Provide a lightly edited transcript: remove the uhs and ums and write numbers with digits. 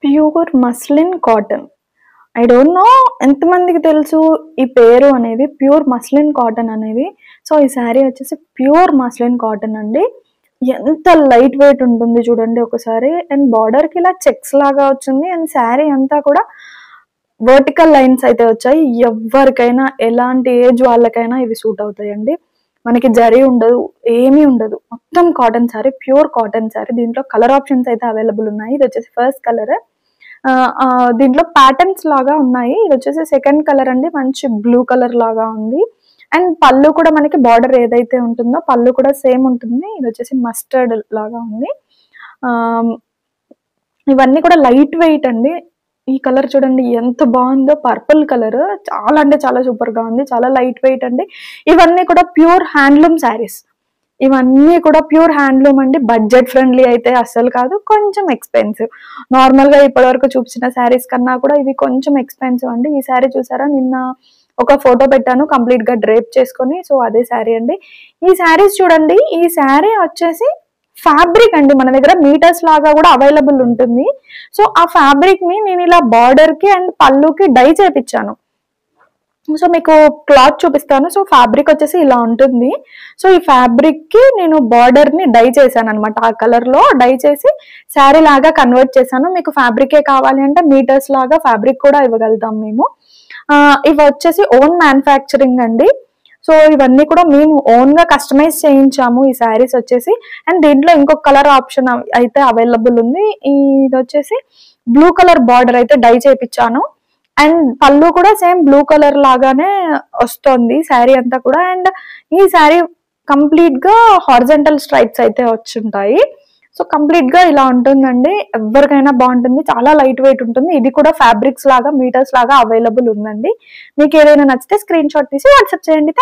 Pure muslin cotton. I don't know ఎంతమందికి తెలుసు ఈ పేరు అనేది, ప్యూర్ మస్లిన్ కాటన్ అనేది. సో ఈ శారీ వచ్చేసి ప్యూర్ మస్లిన్ కాటన్ అండి. ఎంత లైట్ వెయిట్ ఉంటుంది చూడండి ఒకసారి. అండ్ బార్డర్కి ఇలా చెక్స్ లాగా వచ్చింది. అండ్ శారీ అంతా కూడా వర్టికల్ లైన్స్ అయితే వచ్చాయి. ఎవరికైనా ఎలాంటి ఏజ్ వాళ్ళకైనా ఇవి సూట్ అవుతాయండి. మనకి జరీ ఉండదు, ఏమీ ఉండదు, మొత్తం cotton sari, pure cotton sari. దీంట్లో కలర్ ఆప్షన్స్ అయితే అవైలబుల్ ఉన్నాయి. ఇది వచ్చేసి ఫస్ట్ కలర్, దీంట్లో ప్యాటర్న్స్ లాగా ఉన్నాయి. ఇది వచ్చేసి సెకండ్ కలర్ అండి, మంచి బ్లూ కలర్ లాగా ఉంది. అండ్ పళ్ళు కూడా మనకి బార్డర్ ఏదైతే ఉంటుందో పళ్ళు కూడా సేమ్ ఉంటుంది. ఇది వచ్చేసి మస్టర్డ్ లాగా ఉంది. ఇవన్నీ కూడా లైట్ వెయిట్ అండి. ఈ కలర్ చూడండి ఎంత బాగుందో, పర్పుల్ కలర్, చాలా అంటే చాలా సూపర్ గా ఉంది, చాలా లైట్ వెయిట్ అండి. ఇవన్నీ కూడా ప్యూర్ హ్యాండ్లూమ్ శారీస్, ఇవన్నీ కూడా ప్యూర్ హ్యాండ్లూమ్ అండి. బడ్జెట్ ఫ్రెండ్లీ అయితే అస్సలు కాదు, కొంచెం ఎక్స్పెన్సివ్. నార్మల్ గా ఇప్పటివరకు చూపించిన శారీస్ కన్నా కూడా ఇవి కొంచెం ఎక్స్పెన్సివ్ అండి. ఈ శారీ చూసారా, నిన్న ఒక ఫోటో పెట్టాను కంప్లీట్ గా డ్రేప్ చేసుకొని, సో అదే శారీ అండి. ఈ శారీస్ చూడండి, ఈ శారీ వచ్చేసి ఫ్యాబ్రిక్ అండి మన దగ్గర మీటర్స్ లాగా కూడా అవైలబుల్ ఉంటుంది. సో ఆ ఫ్యాబ్రిక్ ని నేను ఇలా బార్డర్ కి అండ్ పళ్ళుకి డై చేపించాను. సో మీకు క్లాత్ చూపిస్తాను. సో ఫ్యాబ్రిక్ వచ్చేసి ఇలా ఉంటుంది. సో ఈ ఫ్యాబ్రిక్ కి నేను బార్డర్ ని డై చేశాను అనమాట. ఆ కలర్ లో డై చేసి శారీ లాగా కన్వర్ట్ చేశాను. మీకు ఫ్యాబ్రికే కావాలి అంటే మీటర్స్ లాగా ఫ్యాబ్రిక్ కూడా ఇవ్వగలుగుతాం మేము. ఇవి వచ్చేసి ఓన్ మ్యానుఫ్యాక్చరింగ్ అండి. సో ఇవన్నీ కూడా మేము ఓన్ గా కస్టమైజ్ చేయించాము ఈ శారీస్ వచ్చేసి. అండ్ దీంట్లో ఇంకొక కలర్ ఆప్షన్ అయితే అవైలబుల్ ఉంది. ఇది వచ్చేసి బ్లూ కలర్ బార్డర్ అయితే డై చేయించాను. అండ్ పళ్ళు కూడా సేమ్ బ్లూ కలర్ లాగానే వస్తుంది శారీ అంతా కూడా. అండ్ ఈ శారీ కంప్లీట్ గా హారిజంటల్ స్ట్రైప్స్ అయితే వచ్చుంటాయి. సో కంప్లీట్ గా ఇలా ఉంటుందండి. ఎవరికైనా బాగుంటుంది, చాలా లైట్ వెయిట్ ఉంటుంది. ఇది కూడా ఫ్యాబ్రిక్స్ లాగా మీటర్స్ లాగా అవైలబుల్ ఉందండి. మీకు ఏదైనా నచ్చితే స్క్రీన్ షాట్ తీసి వాట్సాప్ చేయండి.